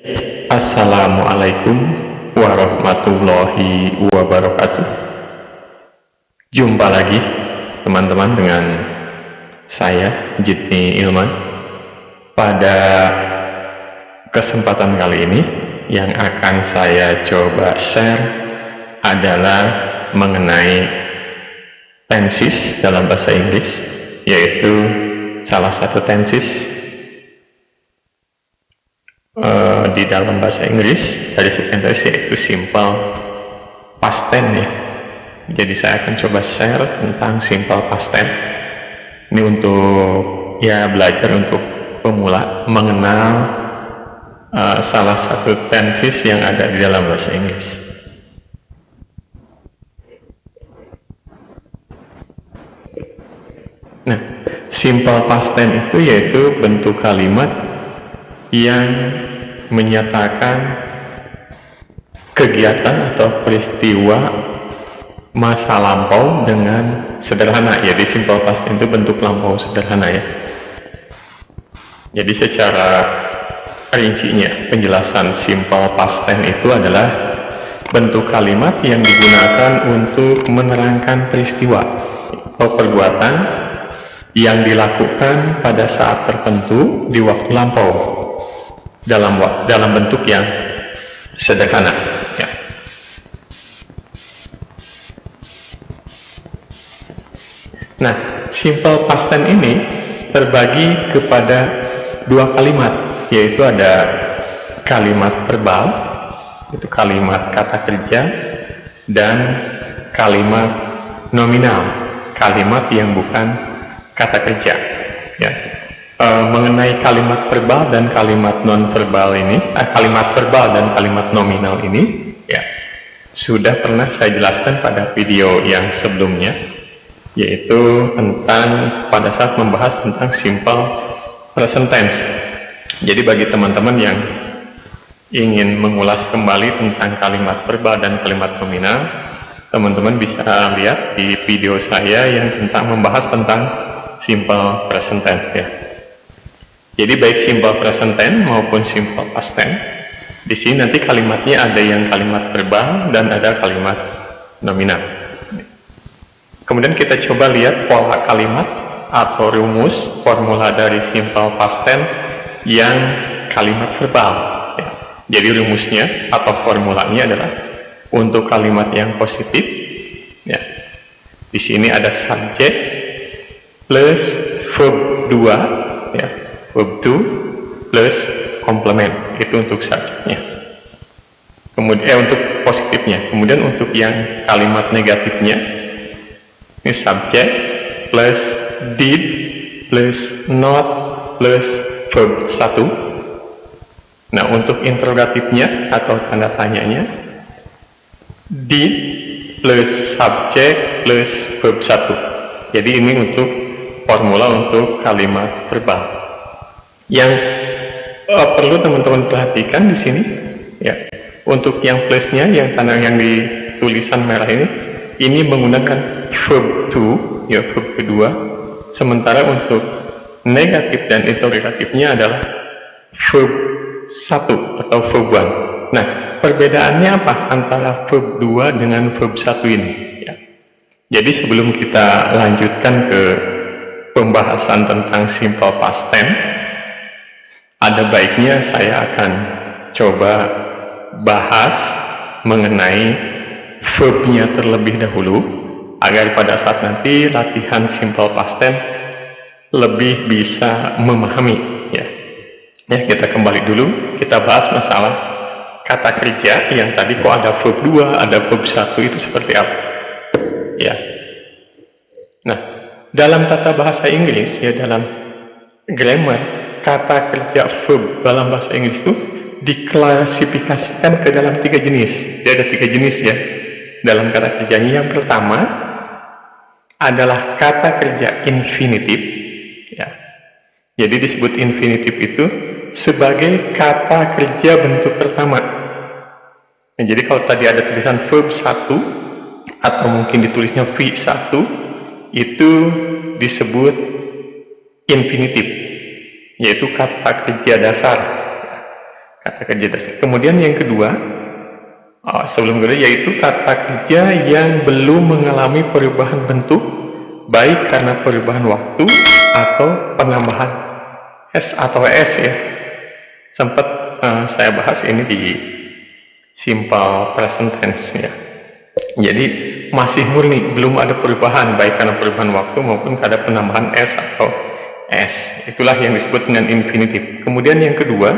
Assalamualaikum warahmatullahi wabarakatuh. Jumpa lagi teman-teman dengan saya Jidni Ilman. Pada kesempatan kali ini yang akan saya coba share adalah mengenai tenses dalam bahasa Inggris, yaitu salah satu tenses di dalam bahasa Inggris dari sekian tense, yaitu simple past tense ya. Jadi saya akan coba share tentang simple past tense ini untuk belajar untuk pemula mengenal salah satu tenses yang ada di dalam bahasa Inggris. Nah, simple past tense itu yaitu bentuk kalimat yang menyatakan kegiatan atau peristiwa masa lampau dengan sederhana. Jadi simple past tense itu bentuk lampau sederhana ya. Jadi secara rincinya penjelasan simple past tense itu adalah bentuk kalimat yang digunakan untuk menerangkan peristiwa atau perbuatan yang dilakukan pada saat tertentu di waktu lampau dalam bentuk yang sederhana ya. Nah, simple past tense ini terbagi kepada dua kalimat, yaitu ada kalimat verbal, itu kalimat kata kerja, dan kalimat nominal, kalimat yang bukan kata kerja ya. Mengenai kalimat verbal dan kalimat non-verbal ini, kalimat verbal dan kalimat nominal ini ya, sudah pernah saya jelaskan pada video yang sebelumnya, yaitu tentang pada saat membahas tentang simple present tense. Jadi bagi teman-teman yang ingin mengulas kembali tentang kalimat verbal dan kalimat nominal, teman-teman bisa lihat di video saya yang membahas tentang simple present tense ya. Jadi baik simple present tense maupun simple past tense, di sini nanti kalimatnya ada yang kalimat verbal dan ada kalimat nominal. Kemudian kita coba lihat pola kalimat atau rumus formula dari simple past tense yang kalimat verbal ya. Jadi rumusnya atau formulanya adalah untuk kalimat yang positif ya, di sini ada subjek plus verb 2 ya, verb to plus komplement, itu untuk subjeknya. Kemudian untuk positifnya. Kemudian untuk yang kalimat negatifnya, ini subjek plus did plus not plus verb 1. Nah, untuk interrogatifnya atau tanda tanyanya, did plus subjek plus verb 1. Jadi ini untuk formula untuk kalimat verbal. Yang perlu teman-teman perhatikan di sini ya, untuk yang plusnya, yang tanda yang di tulisan merah ini menggunakan verb to ya, verb kedua, sementara untuk negatif dan interrogatifnya adalah verb 1 atau verb 1. Nah, perbedaannya apa antara verb 2 dengan verb 1 ini ya? Jadi sebelum kita lanjutkan ke pembahasan tentang simple past tense, ada baiknya saya akan coba bahas mengenai verbnya terlebih dahulu, agar pada saat nanti latihan simple past tense lebih bisa memahami ya. Ya, kita kembali dulu, kita bahas masalah kata kerja yang tadi kok ada verb 2, ada verb 1, itu seperti apa ya. Nah, dalam tata bahasa Inggris ya, dalam grammar, kata kerja verb dalam bahasa Inggris itu diklasifikasikan ke dalam 3 jenis. Jadi ada 3 jenis ya dalam kata kerjanya. Yang pertama adalah kata kerja infinitif ya. Jadi disebut infinitif itu sebagai kata kerja bentuk pertama. Nah, jadi kalau tadi ada tulisan verb 1 atau mungkin ditulisnya V1, itu disebut infinitif, yaitu kata kerja dasar. kata kerja dasar. Kemudian yang kedua, sebelum kedua, yaitu kata kerja yang belum mengalami perubahan bentuk, baik karena perubahan waktu atau penambahan S atau S ya. Sempat saya bahas ini di simple present tense ya. Jadi masih murni, belum ada perubahan, baik karena perubahan waktu maupun karena penambahan S atau S. Itulah yang disebut dengan infinitive. Kemudian yang kedua,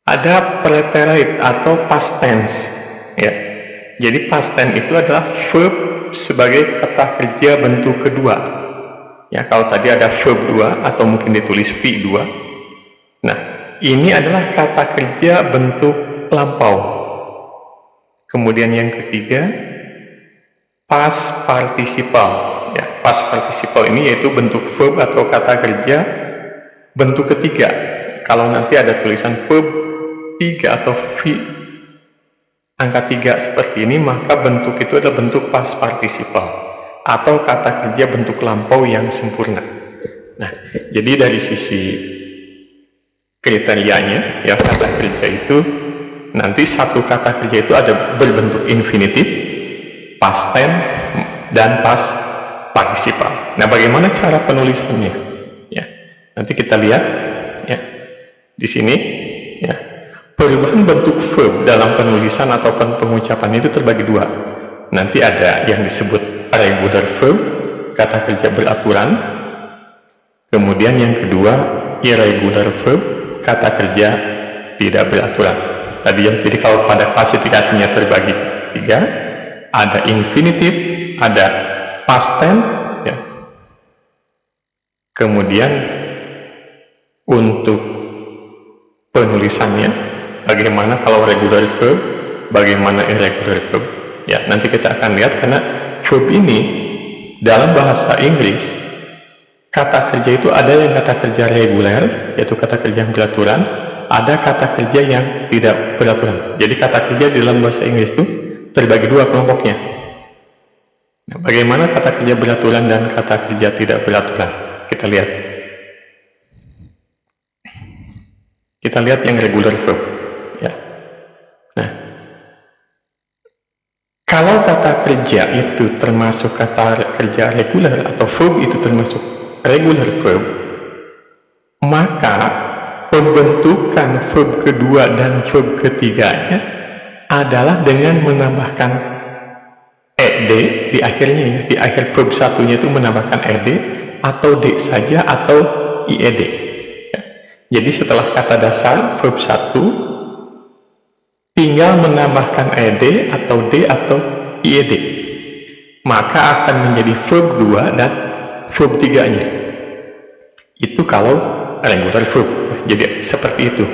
ada preterite atau past tense ya. Jadi past tense itu adalah verb sebagai kata kerja bentuk kedua ya. Kalau tadi ada verb 2 atau mungkin ditulis V2, nah ini adalah kata kerja bentuk lampau. Kemudian yang ketiga, past participle ya. Past participle ini yaitu bentuk verb atau kata kerja bentuk ketiga. Kalau nanti ada tulisan verb 3 atau V angka 3 seperti ini, maka bentuk itu adalah bentuk past participle atau kata kerja bentuk lampau yang sempurna. Nah, jadi dari sisi kriterianya ya, kata kerja itu nanti satu kata kerja itu ada berbentuk infinitif, past tense, dan past participle. Nah, bagaimana cara penulisannya? Ya, nanti kita lihat ya di sini ya. Perubahan bentuk verb dalam penulisan atau pengucapan itu terbagi dua. Nanti ada yang disebut regular verb, kata kerja beraturan. Kemudian yang kedua, irregular verb, kata kerja tidak beraturan. Tadi yang jadi kalau pada klasifikasinya terbagi tiga, ada infinitive, ada past tense, ya. Kemudian untuk penulisannya, bagaimana kalau regular verb, bagaimana irregular verb. Ya, nanti kita akan lihat karena verb ini dalam bahasa Inggris kata kerja itu ada yang kata kerja reguler, yaitu kata kerja yang beraturan, ada kata kerja yang tidak beraturan. Jadi kata kerja di dalam bahasa Inggris itu terbagi dua kelompoknya. Nah, bagaimana kata kerja beraturan dan kata kerja tidak beraturan? Kita lihat. Kita lihat yang regular verb. Ya. Nah, kalau kata kerja itu termasuk kata kerja reguler atau verb itu termasuk regular verb, maka pembentukan verb kedua dan verb ketiganya adalah dengan menambahkan ed di akhirnya ya. Di akhir verb satunya itu menambahkan ed atau d saja atau ied. Ya. Jadi setelah kata dasar verb 1 tinggal menambahkan ed atau d atau ied, maka akan menjadi verb 2 dan verb 3-nya. Itu kalau regular verb. Jadi seperti itu.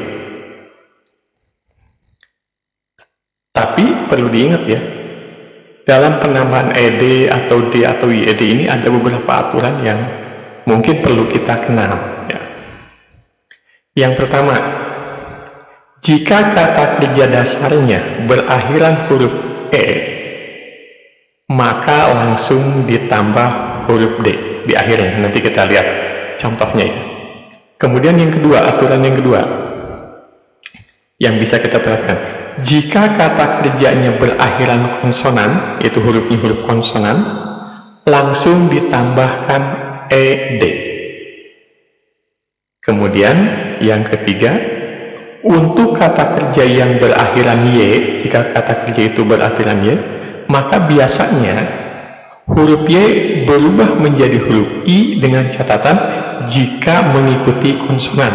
Tapi perlu diingat ya, dalam penambahan ed atau d atau ied ini ada beberapa aturan yang mungkin perlu kita kenal ya. Yang pertama, jika kata kerja dasarnya berakhiran huruf e, maka langsung ditambah huruf d di akhirnya. Nanti kita lihat contohnya ya. Kemudian yang kedua, aturan yang kedua yang bisa kita perhatikan, jika kata kerjanya berakhiran konsonan, yaitu hurufnya huruf konsonan, langsung ditambahkan ed. Kemudian yang ketiga, untuk kata kerja yang berakhiran y, jika kata kerja itu berakhiran y, maka biasanya huruf y berubah menjadi huruf i dengan catatan jika mengikuti konsonan,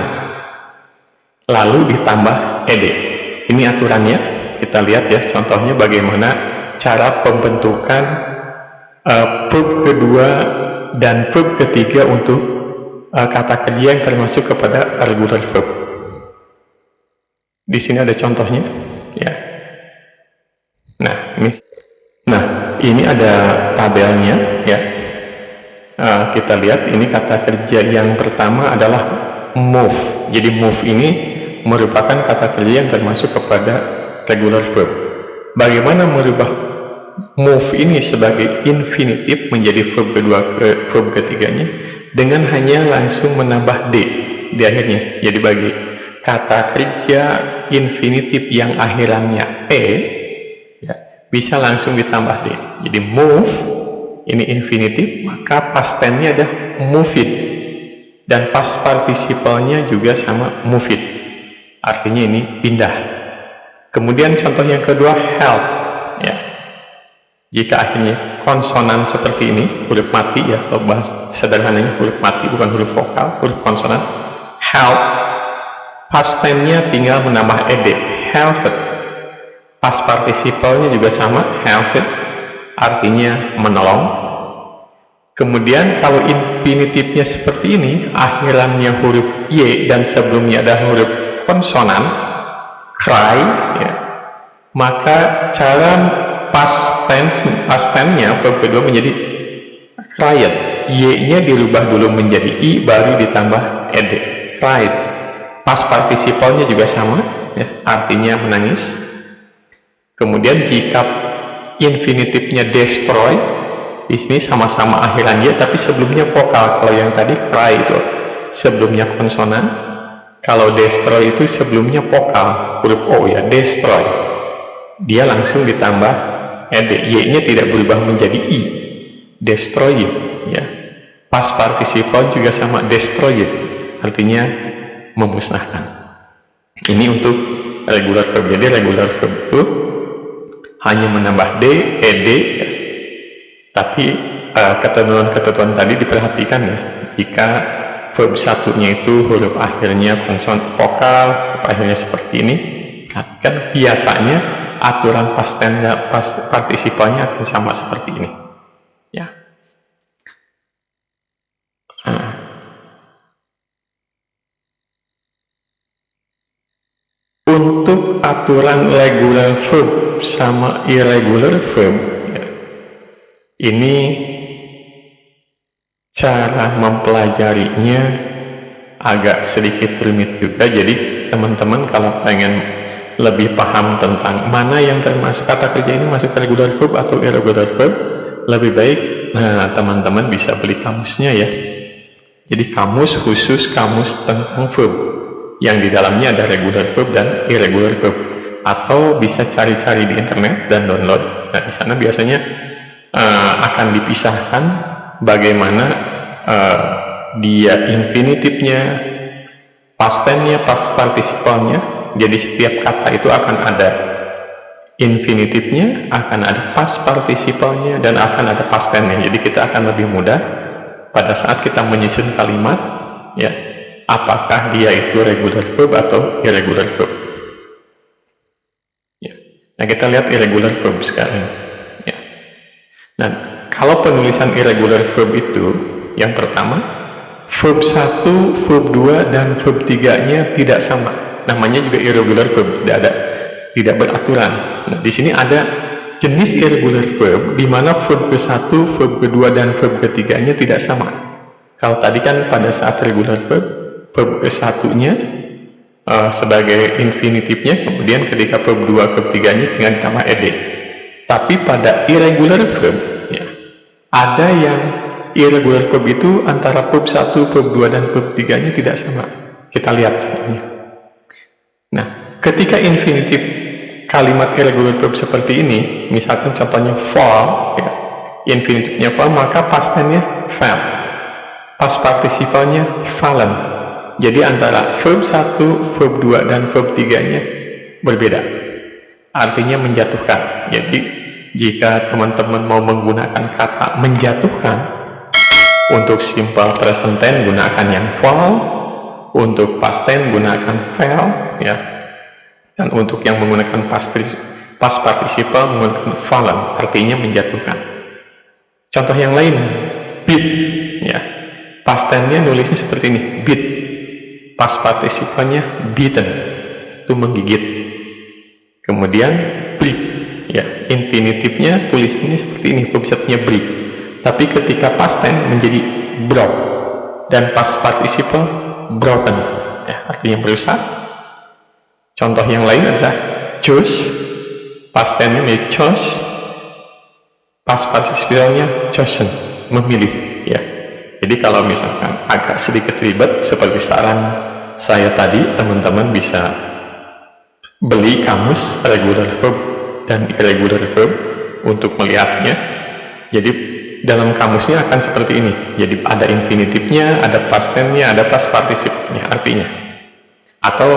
lalu ditambah ed. Ini aturannya. Kita lihat ya contohnya bagaimana cara pembentukan verb kedua dan verb ketiga untuk kata kerja yang termasuk kepada regular verb. Di sini ada contohnya ya. Nah ini ada tabelnya ya. Kita lihat ini kata kerja yang pertama adalah move. Jadi move ini merupakan kata kerja yang termasuk kepada regular verb. Bagaimana merubah move ini sebagai infinitif menjadi verb kedua ke verb ketiganya? Dengan hanya langsung menambah d di akhirnya. Jadi bagi kata kerja infinitif yang akhirannya e, ya, bisa langsung ditambah d. Jadi move ini infinitif, maka past tense-nya ada moved, dan past participle-nya juga sama moved, artinya ini pindah. Kemudian contoh yang kedua, help, ya, jika akhirnya konsonan seperti ini, huruf mati, ya, kalau bahas sederhananya huruf mati bukan huruf vokal, huruf konsonan, help, past tense-nya tinggal menambah ed, helped. Past participle-nya juga sama, helped, artinya menolong. Kemudian kalau infinitifnya seperti ini, akhirannya huruf y dan sebelumnya ada huruf konsonan, cry, ya, maka cara past tense-nya verb kedua menjadi cried, y-nya dirubah dulu menjadi i baru ditambah ed, cried. Past participle-nya juga sama, ya, artinya menangis. Kemudian jika infinitifnya destroy, di sini sama-sama akhiran y tapi sebelumnya vokal. Kalau yang tadi cry itu sebelumnya konsonan, kalau destroy itu sebelumnya vokal, huruf o, ya, destroy. Dia langsung ditambah ed, y-nya tidak berubah menjadi i, destroy, ya. Past participle juga sama, destroy, artinya memusnahkan. Ini untuk regular verb. Jadi regular verb itu hanya menambah d, ed, ya. Tapi ketentuan-ketentuan tadi diperhatikan, ya. Jika verb satunya itu huruf akhirnya konsonan vokal, huruf akhirnya seperti ini, kan biasanya aturan past participalnya akan sama seperti ini, ya. Untuk aturan regular verb sama irregular verb, ya, ini cara mempelajarinya agak sedikit rumit juga. Jadi teman-teman kalau pengen lebih paham tentang mana yang termasuk kata kerja ini masuk regular verb atau irregular verb, lebih baik teman-teman bisa beli kamusnya, ya. Jadi kamus khusus, kamus tentang verb yang di dalamnya ada regular verb dan irregular verb, atau bisa cari-cari di internet dan download. Nah, di sana biasanya akan dipisahkan bagaimana dia infinitifnya, past tense-nya, past participle-nya. Jadi setiap kata itu akan ada infinitifnya, akan ada past participle-nya, dan akan ada past tense-nya. Jadi kita akan lebih mudah pada saat kita menyusun kalimat, ya, apakah dia itu regular verb atau irregular verb, ya. Nah, kita lihat irregular verb sekarang, ya. Nah, kalau penulisan irregular verb itu, yang pertama, verb 1, verb 2, dan verb 3-nya tidak sama. Namanya juga irregular verb, tidak beraturan. Nah, di sini ada jenis irregular verb di mana verb ke-1, verb kedua, dan verb ke-3-nya tidak sama. Kalau tadi kan pada saat regular verb, verb ke-1-nya sebagai infinitifnya, kemudian ketika verb 2, verb 3-nya tinggal ditambah ed. Tapi pada irregular verb, ya, ada yang irregular verb itu antara verb 1, verb 2, dan verb 3-nya tidak sama. Kita lihat contohnya. Nah, ketika infinitif kalimat irregular verb seperti ini, misalkan contohnya fall, ya, infinitifnya fall, maka past tense-nya fell, past participle-nya fallen. Jadi antara verb 1, verb 2, dan verb 3-nya berbeda, artinya menjatuhkan. Jadi jika teman-teman mau menggunakan kata menjatuhkan, untuk simple present tense gunakan yang fall, untuk past tense gunakan fell, ya, dan untuk yang menggunakan past participle menggunakan fallen, artinya menjatuhkan. Contoh yang lain, beat, ya, past tense-nya nulisnya seperti ini, beat, past participle-nya beaten, itu menggigit. Kemudian break, ya, infinitifnya tulisannya seperti ini, verb satunya break, tapi ketika past tense menjadi broke, dan past participle broken, ya, artinya merusak. Contoh yang lain adalah choose, past tense-nya menjadi chose, past participle-nya chosen, memilih, ya. Jadi kalau misalkan agak sedikit ribet seperti saran saya tadi, teman-teman bisa beli kamus regular verb dan irregular verb untuk melihatnya. Jadi dalam kamusnya akan seperti ini. Jadi ada infinitifnya, ada past tense-nya, ada past participle-nya artinya. Atau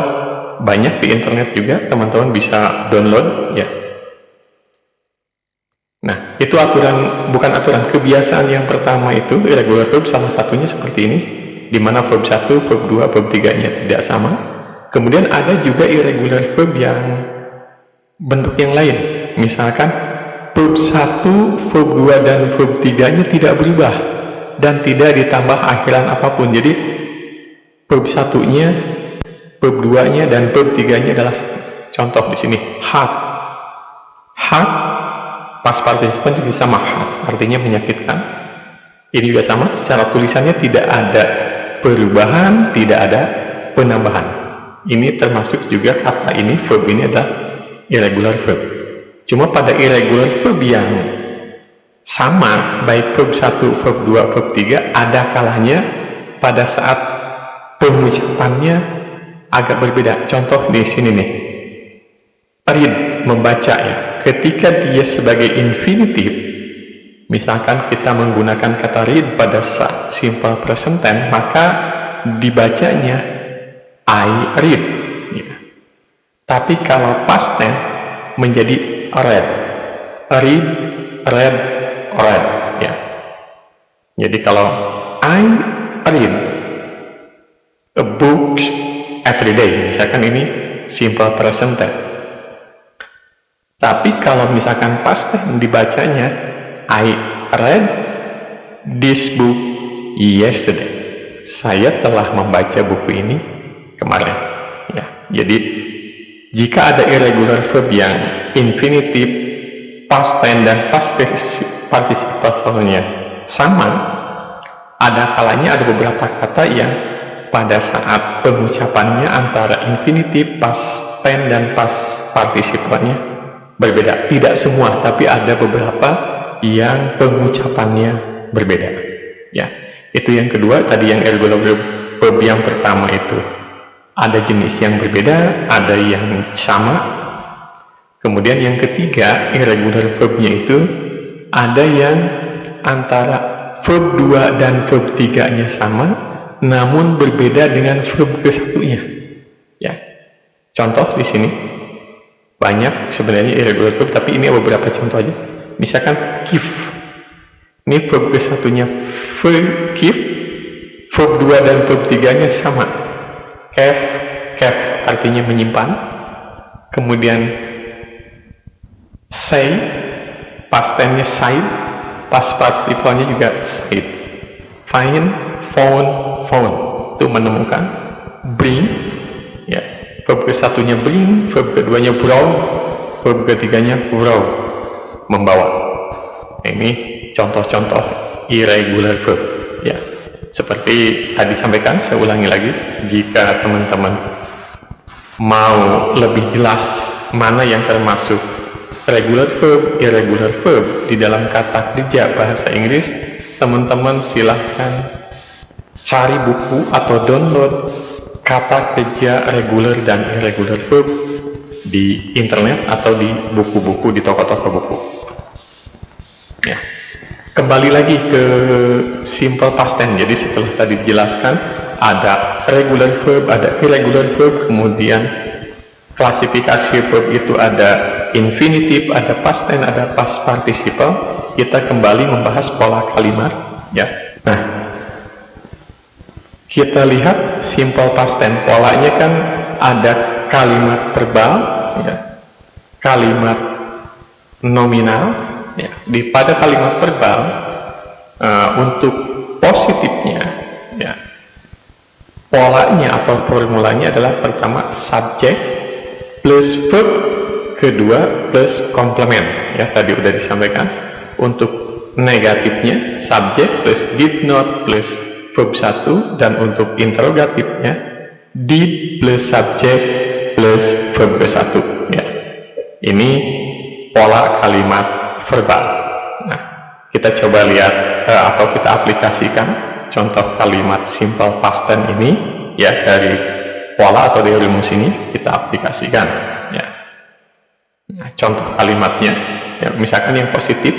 banyak di internet juga, teman-teman bisa download ya. Nah, itu bukan aturan, kebiasaan yang pertama itu irregular verb salah satunya seperti ini, di mana verb 1, verb 2, verb 3-nya tidak sama. Kemudian ada juga irregular verb yang bentuk yang lain. Misalkan verb 1, verb 2 dan verb 3-nya tidak berubah dan tidak ditambah akhiran apapun. Jadi verb 1-nya, verb 2-nya dan verb 3-nya adalah contoh di sini hurt. Hurt past participle juga sama, artinya menyakitkan. Ini juga sama, secara tulisannya tidak ada perubahan, tidak ada penambahan. Ini termasuk juga kata ini, verb ini adalah irregular verb. Cuma pada irregular verb yang sama, baik verb 1, verb 2, verb 3, ada kalanya pada saat pengucapannya agak berbeda. Contoh di sini nih, read, membaca ya. Ketika dia sebagai infinitif, misalkan kita menggunakan kata read pada saat simple present tense, maka dibacanya I read ya. Tapi kalau past tense menjadi read, read, read, read ya. Jadi kalau I read a book every day, misalkan ini simple present tense. Tapi kalau misalkan past tense dibacanya I read this book yesterday. Saya telah membaca buku ini kemarin. Ya, jadi jika ada irregular verb yang infinitif, past tense dan past participle-nya sama, ada kalanya ada beberapa kata yang pada saat pengucapannya antara infinitif, past tense dan past participle-nya berbeda. Tidak semua, tapi ada beberapa yang pengucapannya berbeda. Ya, itu yang kedua. Tadi yang irregular verb yang pertama itu ada jenis yang berbeda, ada yang sama. Kemudian yang ketiga, irregular verbnya itu ada yang antara verb 2 dan verb 3-nya sama, namun berbeda dengan verb ke-1-nya. Ya, contoh di sini. Banyak sebenarnya irregular verb, tapi ini beberapa contoh aja. Misalkan give, ini verb ke-1-nya give, verb 2 dan verb 3-nya sama. Kept artinya menyimpan. Kemudian say, past tense-nya side, past participle-nya juga side. Find, found, itu menemukan. Bring, ya. Verb ke-1-nya bring, verb ke-2-nya brought, verb ke-3-nya brought, membawa. Ini contoh-contoh irregular verb ya. Seperti tadi sampaikan, saya ulangi lagi, jika teman-teman mau lebih jelas mana yang termasuk regular verb, irregular verb di dalam kata kerja bahasa Inggris, teman-teman silahkan cari buku atau download kata kerja regular dan irregular verb di internet atau di buku-buku, di toko-toko buku. Ya. Kembali lagi ke simple past tense. Jadi setelah tadi dijelaskan ada regular verb, ada irregular verb, kemudian klasifikasi verb itu ada infinitif, ada past tense, ada past participle. Kita kembali membahas pola kalimat ya. Nah, kita lihat simple past tense, polanya kan ada kalimat verbal, ya, kalimat nominal. Ya. Pada kalimat verbal, untuk positifnya, ya, polanya atau formulanya adalah pertama subject plus verb, kedua plus komplement. Ya, tadi udah disampaikan. Untuk negatifnya subject plus did not plus verb 1, dan untuk interrogatifnya did plus subject plus verb ke-1 ya. Ini pola kalimat verbal. Nah, kita coba lihat atau kita aplikasikan contoh kalimat simple past tense ini ya dari pola atau dari rumus ini kita aplikasikan. Ya. Nah, contoh kalimatnya, ya, misalkan yang positif,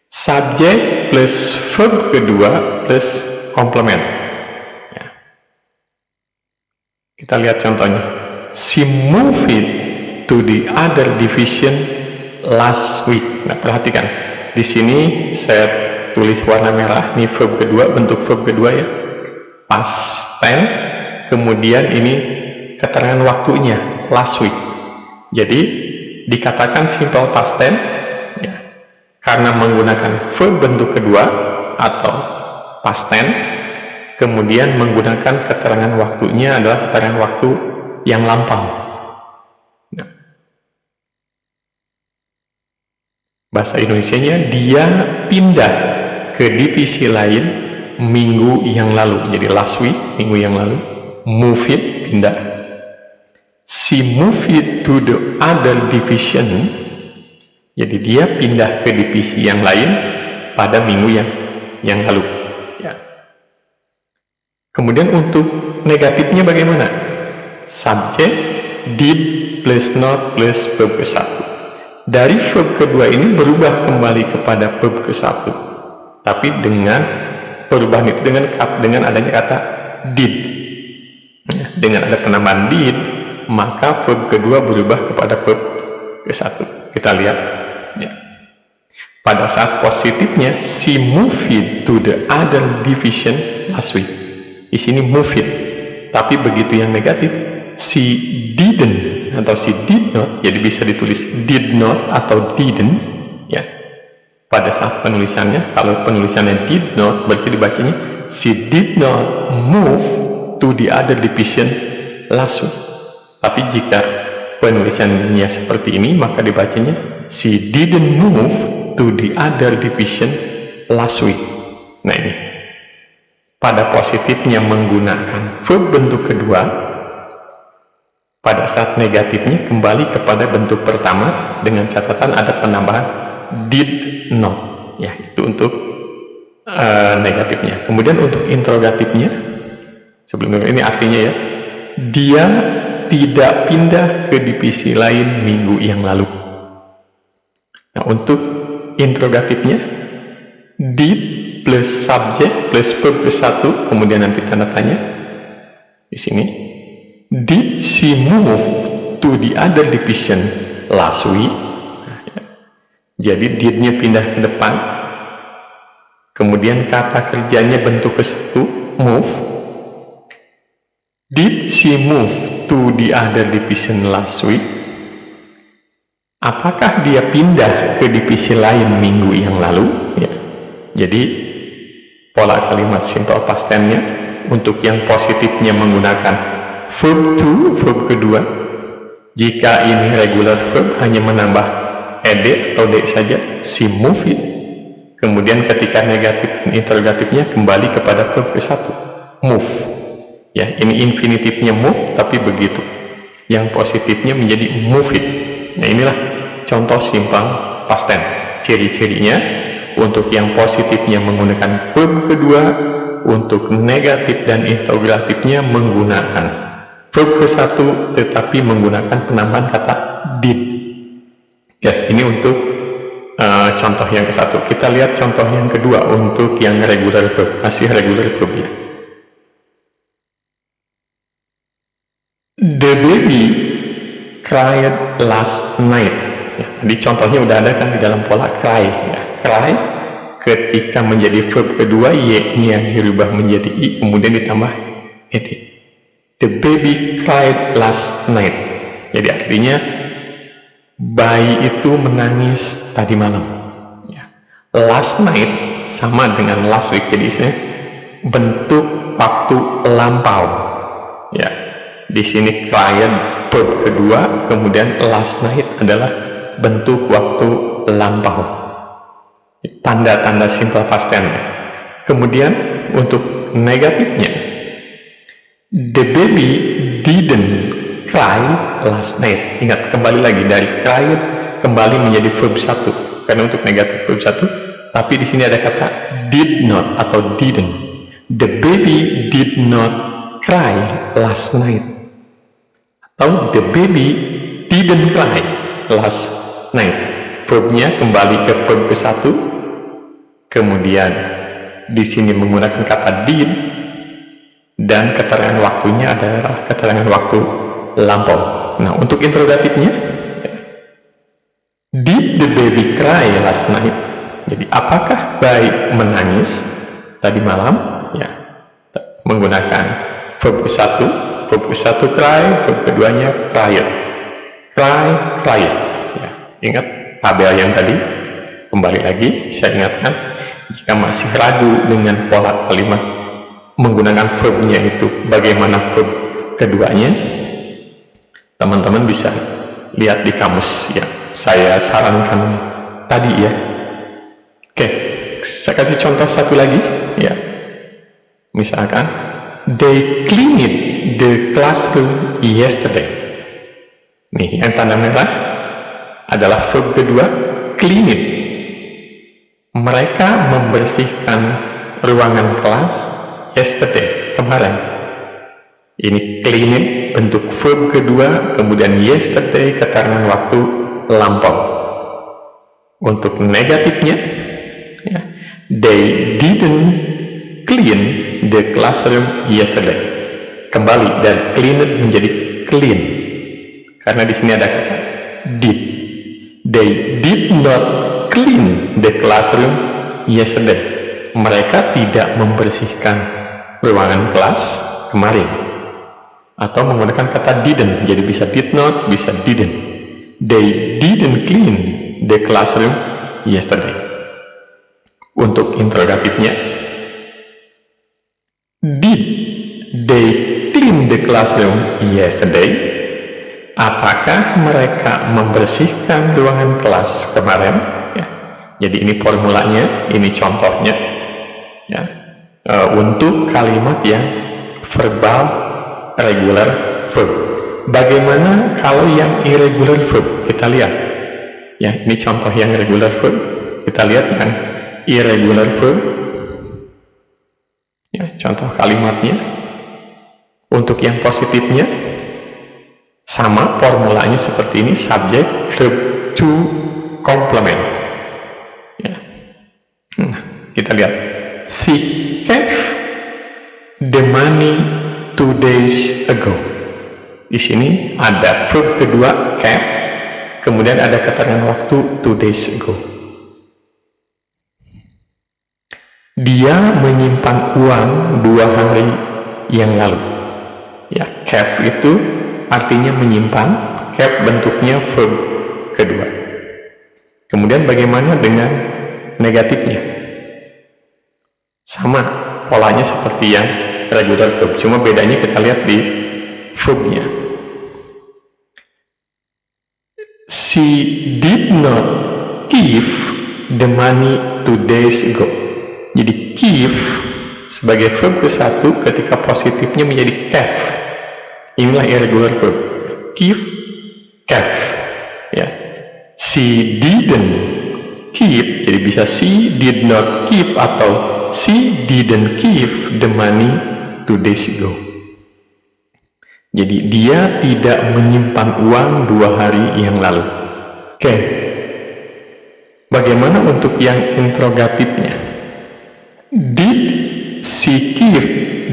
subjek plus verb kedua plus komplement. Ya. Kita lihat contohnya. She moved to the other division last week. Nah, perhatikan. Di sini saya tulis warna merah, ini verb kedua, bentuk verb kedua ya. Past tense, kemudian ini keterangan waktunya, last week. Jadi, dikatakan simple past tense, ya, karena menggunakan verb bentuk kedua atau past tense, kemudian menggunakan keterangan waktunya adalah keterangan waktu yang lampau. Nah, bahasa Indonesianya, dia pindah ke divisi lain minggu yang lalu. Jadi last week, minggu yang lalu. Move it, pindah. She moved it to the other division. Jadi dia pindah ke divisi yang lain pada minggu yang lalu. Ya. Kemudian untuk negatifnya bagaimana? Subjek, did plus not plus verb ke-1. Dari verb kedua ini berubah kembali kepada verb ke-1. Tapi dengan perubahan itu dengan adanya kata did. Ya, dengan ada penambahan did, maka verb kedua berubah kepada verb ke-1. Kita lihat. Ya. Pada saat positifnya, she moved it to the other division last week. Di sini move it. Tapi begitu yang negatif, she didn't atau she did not, jadi bisa ditulis did not atau didn't. Ya. Pada saat penulisannya, kalau penulisannya did not, berarti dibacanya she did not move to the other division last week. Tapi jika penulisannya seperti ini, maka dibacanya she didn't move to the other division last week. Nah ini, pada positifnya menggunakan verb bentuk kedua, pada saat negatifnya kembali kepada bentuk pertama dengan catatan ada penambahan did not. Ya, itu untuk negatifnya. Kemudian untuk interrogatifnya, sebelum ini artinya ya, dia tidak pindah ke divisi lain minggu yang lalu. Nah, untuk interrogatifnya, did plus subjek plus verb ke-1, kemudian nanti tanda tanya di sini. Did she move to the other division last week? Nah, ya. Jadi did-nya pindah ke depan, kemudian kata kerjanya bentuk ke-1, move. Did she move to the other division last week? Apakah dia pindah ke divisi lain minggu yang lalu? Ya. Jadi pola kalimat simple past tense-nya untuk yang positifnya menggunakan verb to, verb kedua. Jika ini regular verb hanya menambah ed atau d saja, she move it. Kemudian ketika negatif dan interrogatifnya kembali kepada verb ke-1, move. Ya, ini infinitifnya move, tapi begitu. Yang positifnya menjadi move it. Nah, inilah contoh simple past tense. Ciri-cirinya untuk yang positifnya menggunakan verb kedua, untuk negatif dan interrogatifnya menggunakan verb ke-1 tetapi menggunakan penambahan kata did. Ya, ini untuk contoh yang ke-1. Kita lihat contoh yang kedua untuk yang regular verb, masih regular verb ya. The baby cried last night. Ya, tadi contohnya udah ada kan di dalam pola cry. Ya, cry ketika menjadi verb kedua, y-nya dirubah menjadi i, kemudian ditambah ed. The baby cried last night. Jadi artinya bayi itu menangis tadi malam. Ya. Last night sama dengan last week, jadi istilahnya bentuk waktu lampau. Ya. Di sini cried verb kedua, kemudian last night adalah bentuk waktu lampau. Tanda-tanda simple past tense. Kemudian untuk negatifnya, the baby didn't cry last night. Ingat, kembali lagi dari cried kembali menjadi verb 1 karena untuk negatif verb 1, tapi di sini ada kata did not atau didn't. The baby did not cry last night, atau the baby didn't cry last night. Verbnya kembali ke verb ke-1, kemudian di sini menggunakan kata did, dan keterangan waktunya adalah keterangan waktu lampau. Nah, untuk interrogatifnya, did the baby cry last night? Jadi, apakah bayi menangis tadi malam? Ya, menggunakan verb ke-1, cry, verb keduanya cried. Cry, cried. Ya, ingat tabel yang tadi? Kembali lagi, saya ingatkan, jika masih ragu dengan pola kalimat menggunakan verbnya itu, bagaimana verb keduanya, teman-teman bisa lihat di kamus yang saya sarankan tadi ya. Oke, saya kasih contoh satu lagi ya. Misalkan, they cleaned the classroom yesterday. Nih, yang tanda merah adalah verb kedua, cleaned. Mereka membersihkan ruangan kelas yesterday, kemarin. Ini cleaned bentuk verb kedua, kemudian yesterday keterangan waktu lampau. Untuk negatifnya, ya, they didn't clean the classroom yesterday. Kembali dari cleaned menjadi clean, karena di sini ada kata did. They did not clean the classroom yesterday. Mereka tidak membersihkan ruangan kelas kemarin. Atau menggunakan kata didn't, jadi bisa did not, bisa didn't. They didn't clean the classroom yesterday. Untuk interrogatifnya, did they clean the classroom yesterday? Apakah mereka membersihkan ruangan kelas kemarin? Ya. Jadi ini formulanya, ini contohnya. Ya. Untuk kalimat yang verbal regular verb. Bagaimana kalau yang irregular verb? Kita lihat. Ya, ini contoh yang regular verb. Kita lihat yang irregular verb. Ya, contoh kalimatnya. Untuk yang positifnya, sama formulanya seperti ini, subject, verb, to, complement. Ya. Kita lihat. She gave the money 2 days ago. Di sini ada verb kedua, gave, kemudian ada keterangan waktu 2 days ago. Dia menyimpan uang 2 hari yang lalu. Ya, gave itu artinya menyimpan, kept bentuknya verb kedua. Kemudian bagaimana dengan negatifnya? Sama, polanya seperti yang regular verb, cuma bedanya kita lihat di verbnya. She did not give the money 2 days ago. Jadi give sebagai verb ke-1 ketika positifnya menjadi kept. Inilah irregular verb. Give, kept. Ya. She didn't keep, jadi bisa she did not keep atau she didn't give the money 2 days ago. Jadi dia tidak menyimpan uang 2 hari yang lalu. Oke. Bagaimana untuk yang interrogatifnya? Did she give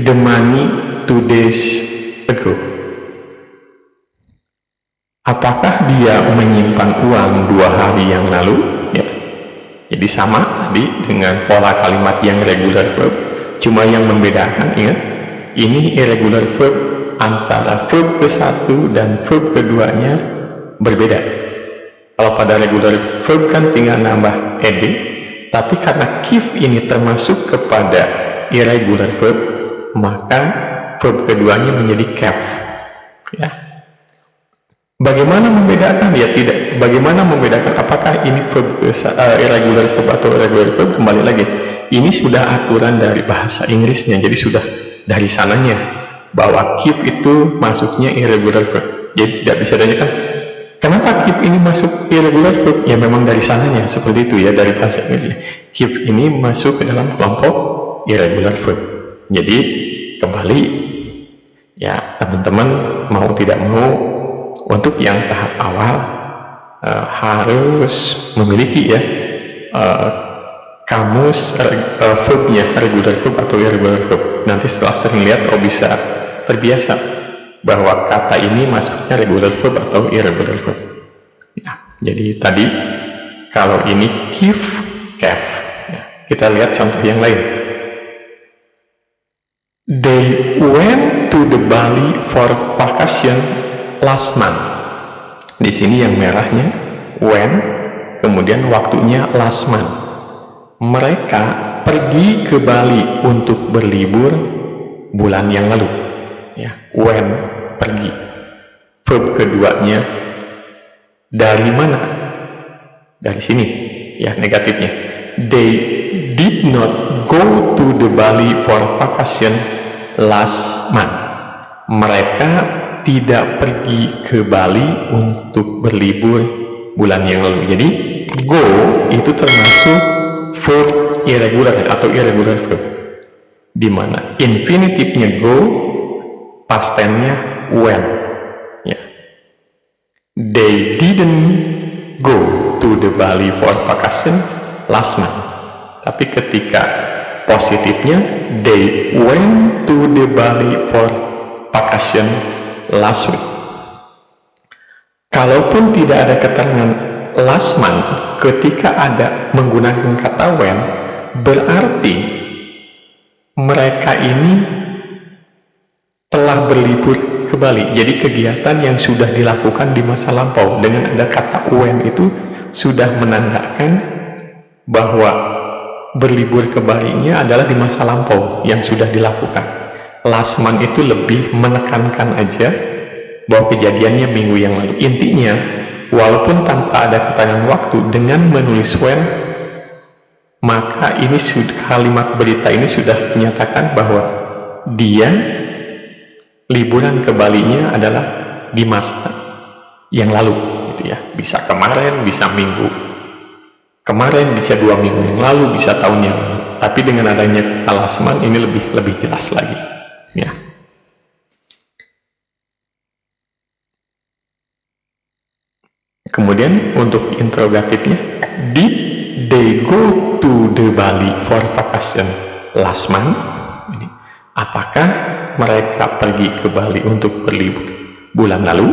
the money 2 days ago? Apakah dia menyimpan uang 2 hari yang lalu? Ya. Jadi sama tadi dengan pola kalimat yang regular verb, cuma yang membedakan, ingat, ini irregular verb antara verb ke-1 dan verb keduanya berbeda. Kalau pada regular verb kan tinggal nambah ed, tapi karena give ini termasuk kepada irregular verb, maka verb keduanya menjadi kept. Ya. Bagaimana membedakan? Ya tidak. Bagaimana membedakan apakah ini verb irregular verb atau regular verb? Kembali lagi, ini sudah aturan dari bahasa Inggrisnya, jadi sudah dari sananya bahwa keep itu masuknya irregular verb. Jadi tidak bisa ditanyakan kenapa keep ini masuk irregular verb? Ya memang dari sananya seperti itu ya, dari bahasa Inggrisnya. Keep ini masuk ke dalam kelompok irregular verb. Jadi kembali, Ya, teman-teman mau tidak mau untuk yang tahap awal harus memiliki ya kamus verbnya, regular verb atau irregular verb. Nanti setelah sering lihat bisa terbiasa bahwa kata ini masuknya regular verb atau irregular verb. Ya, jadi tadi kalau ini give, have. Ya, kita lihat contoh yang lain. They went to the Bali for vacation last month. Di sini yang merahnya when, kemudian waktunya last month. Mereka pergi ke Bali untuk berlibur bulan yang lalu. Ya, when, pergi. Verb keduanya dari mana? Dari sini, ya, negatifnya. They did not go to the Bali for vacation last month. Mereka tidak pergi ke Bali untuk berlibur bulan yang lalu. Jadi, go itu termasuk verb irregular atau irregular verb, di mana infinitifnya go, past tense-nya when. Ya. They didn't go to the Bali for vacation last month. Tapi ketika positifnya they went to the Bali for vacation last week. Kalaupun tidak ada keterangan last month, ketika ada menggunakan kata when, berarti mereka ini telah berlibur ke Bali. Jadi kegiatan yang sudah dilakukan di masa lampau dengan ada kata when itu sudah menandakan bahwa berlibur ke Bali-nya adalah di masa lampau yang sudah dilakukan. Last month itu lebih menekankan aja bahwa kejadiannya minggu yang lalu. Intinya, walaupun tanpa ada keterangan waktu, dengan menulis when, maka ini kalimat berita ini sudah menyatakan bahwa dia liburan ke Bali-nya adalah di masa yang lalu, gitu ya. Bisa kemarin, bisa minggu kemarin, bisa 2 minggu yang lalu, bisa tahun yang lalu. Tapi dengan adanya kata last month ini lebih jelas lagi, ya. Kemudian untuk interrogatifnya, did they go to the Bali for vacation last month? Apakah mereka pergi ke Bali untuk berlibur bulan lalu?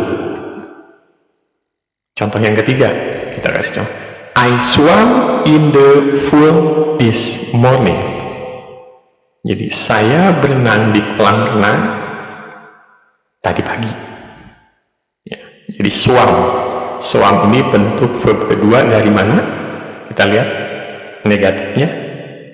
Contoh yang ketiga, kita kasih contoh. I swam in the pool this morning. Jadi saya berenang di kolam renang tadi pagi. Ya, jadi swam ini bentuk verb kedua dari mana? Kita lihat negatifnya.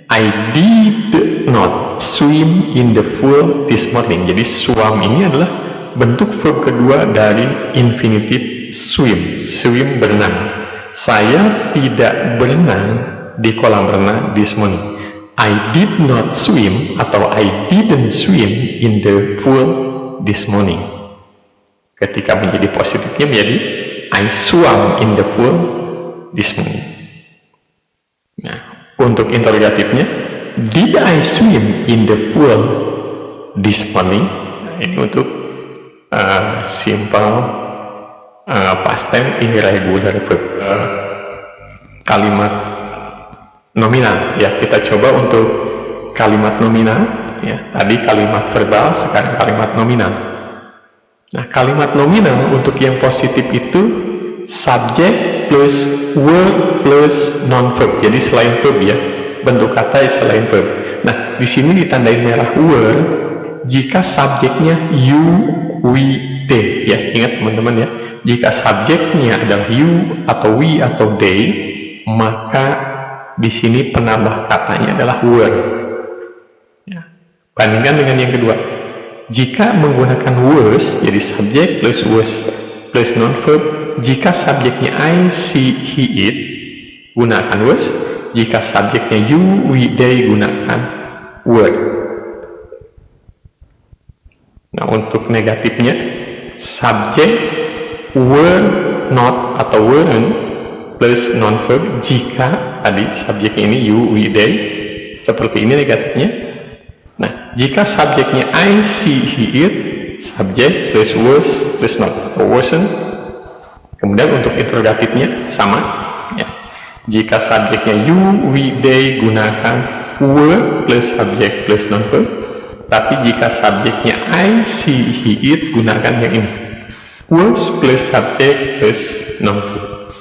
I did not swim in the pool this morning. Jadi swam ini adalah bentuk verb kedua dari infinitive swim. Swim, berenang. Saya tidak berenang di kolam renang this morning. I did not swim atau I didn't swim in the pool this morning. Ketika menjadi positifnya menjadi I swam in the pool this morning. Nah, untuk interrogatifnya, did I swim in the pool this morning? Nah, ini untuk simple past tense irregular verb, kalimat nominal. Ya, kita coba untuk kalimat nominal. Ya, tadi kalimat verbal, sekarang kalimat nominal. Nah, kalimat nominal untuk yang positif itu subject plus word plus non-verb. Jadi selain verb ya, bentuk kata selain verb. Nah, di sini ditandain merah word jika subjeknya you, we, they. Ya, ingat teman-teman ya, jika subjeknya adalah you atau we atau they, maka di sini penambah katanya adalah word. Ya. Bandingkan dengan yang kedua. Jika menggunakan was, jadi subjek plus was plus non-verb. Jika subjeknya I, she, he, it, gunakan was. Jika subjeknya you, we, they, gunakan word. Nah, untuk negatifnya, subjek were not atau weren't plus non-verb jika tadi subjeknya ini you, we, they, seperti ini negatifnya. Nah, jika subjeknya I, she, he, it, subjek plus was plus not atau wasn't. Kemudian untuk interrogatifnya sama ya. Jika subjeknya you, we, they, gunakan were plus subjek plus non verb. Tapi jika subjeknya I, she, he, it, gunakan yang ini, was plus subjek plus non verb.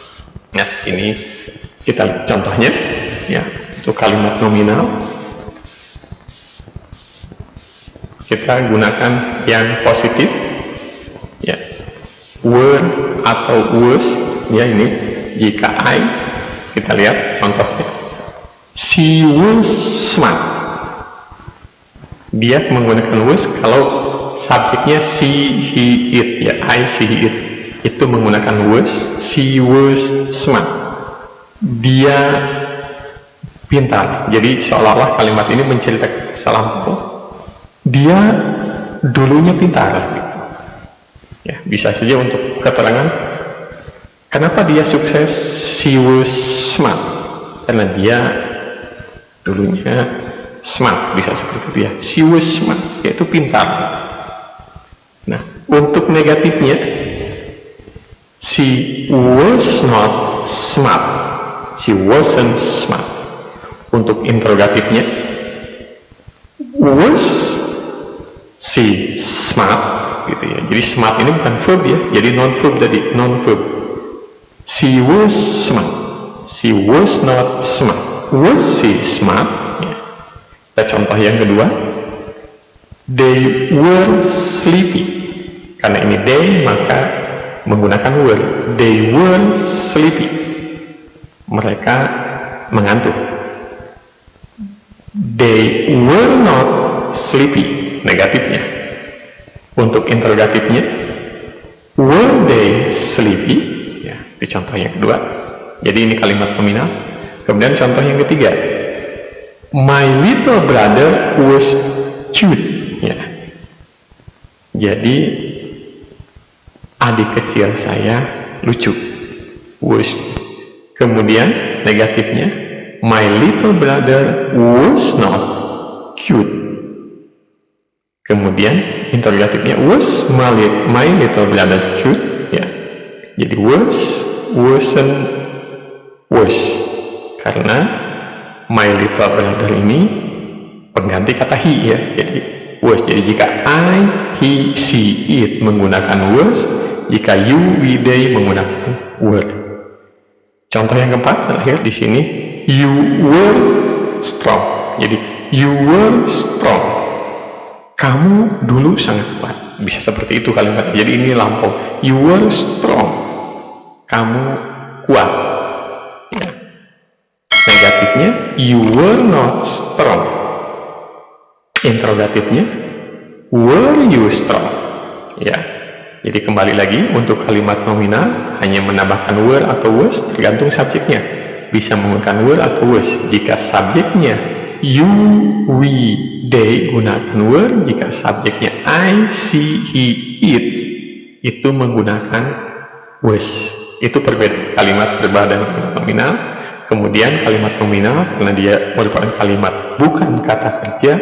Nah, ini kita lihat contohnya ya. Untuk kalimat nominal kita gunakan yang positif ya, were atau was ya. Ini jika I, kita lihat contohnya, she was smart, dia menggunakan was kalau subjeknya she, he, it ya. I, she, he, it itu menggunakan was. She was smart, dia pintar. Jadi seolah-olah kalimat ini menceritakan kesalahan dia dulunya pintar gitu. Ya, bisa saja untuk keterangan kenapa dia sukses, she was smart, karena dia dulunya smart, bisa seperti itu ya. She was smart, yaitu pintar. Nah, untuk negatifnya, she was not smart, she wasn't smart. Untuk interrogatifnya, was she smart gitu ya. Jadi smart ini bukan verb ya, jadi non verb tadi, non verb. She was smart, she was not smart, was she smart ya. Kita contoh yang kedua, they were sleepy. Karena ini they maka menggunakan were. They were sleepy, mereka mengantuk. They were not sleepy, negatifnya. Untuk interrogatifnya, were they sleepy ya, di contoh yang kedua. Jadi ini kalimat nominal. Kemudian contoh yang ketiga, my little brother was cute ya. Jadi adik kecil saya lucu, was. Kemudian negatifnya, my little brother was not cute. Kemudian interrogatifnya, was my little brother cute ya. Jadi was, wasn't, was, karena my little brother ini pengganti kata he ya. Jadi was. Jadi jika I, he, she, it menggunakan was, jika you, we, they menggunakan were. Contoh yang keempat terakhir di sini, you were strong. Jadi you were strong, kamu dulu sangat kuat. Bisa seperti itu kalimat. Jadi ini lampau. You were strong, kamu kuat ya. Negatifnya, you were not strong. Interrogatifnya, were you strong ya. Jadi kembali lagi untuk kalimat nominal hanya menambahkan were atau was tergantung subjeknya. Bisa menggunakan were atau was. Jika subjeknya you, we, they gunakan were. Jika subjeknya I, she, he, it itu menggunakan was. Itu perbedaan kalimat verbal dan kalimat nominal. Kemudian kalimat nominal karena dia merupakan kalimat bukan kata kerja,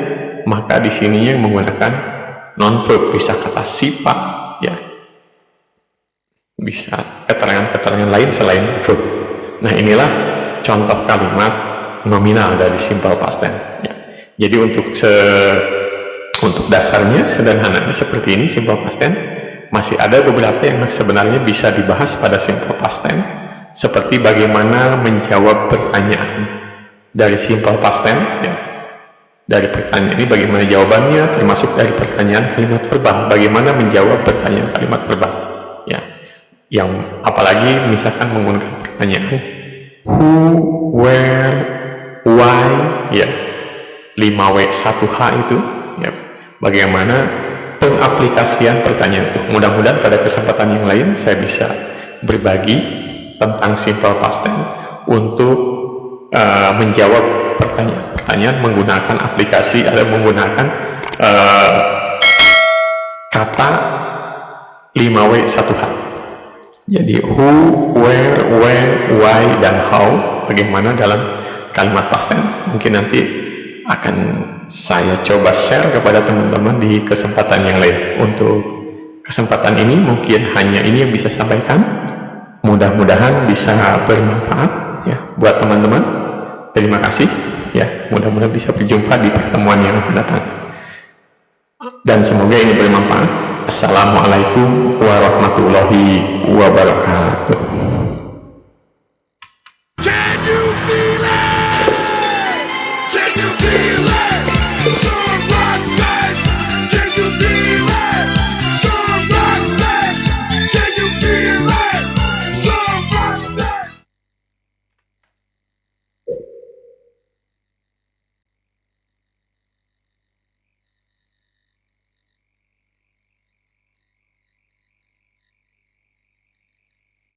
maka di sininya menggunakan non verb, bisa kata sifat ya. Bisa keterangan-keterangan lain selain verb. Nah, inilah contoh kalimat nominal dari simple past tense ya. Jadi untuk dasarnya sederhananya seperti ini simple past tense. Masih ada beberapa yang sebenarnya bisa dibahas pada simple past tense, seperti bagaimana menjawab pertanyaan dari simple past tense ya. Dari pertanyaan ini bagaimana jawabannya, termasuk dari pertanyaan kalimat verbal, bagaimana menjawab pertanyaan kalimat verbal ya. Yang apalagi misalkan menggunakan pertanyaan who, where, why ya, 5W 1H itu ya, bagaimana pengaplikasian pertanyaan itu. Mudah-mudahan pada kesempatan yang lain saya bisa berbagi tentang simple past tense untuk menjawab pertanyaan menggunakan aplikasi atau menggunakan kata 5W 1H. Jadi who, where, when, why, dan how, bagaimana dalam kalimat past tense. Mungkin nanti akan saya coba share kepada teman-teman di kesempatan yang lain untuk kesempatan ini mungkin hanya ini yang bisa saya sampaikan. Mudah-mudahan bisa bermanfaat ya buat teman-teman. Terima kasih ya, mudah-mudahan bisa berjumpa di pertemuan yang akan datang. Dan semoga ini bermanfaat. Assalamualaikum warahmatullahi wabarakatuh.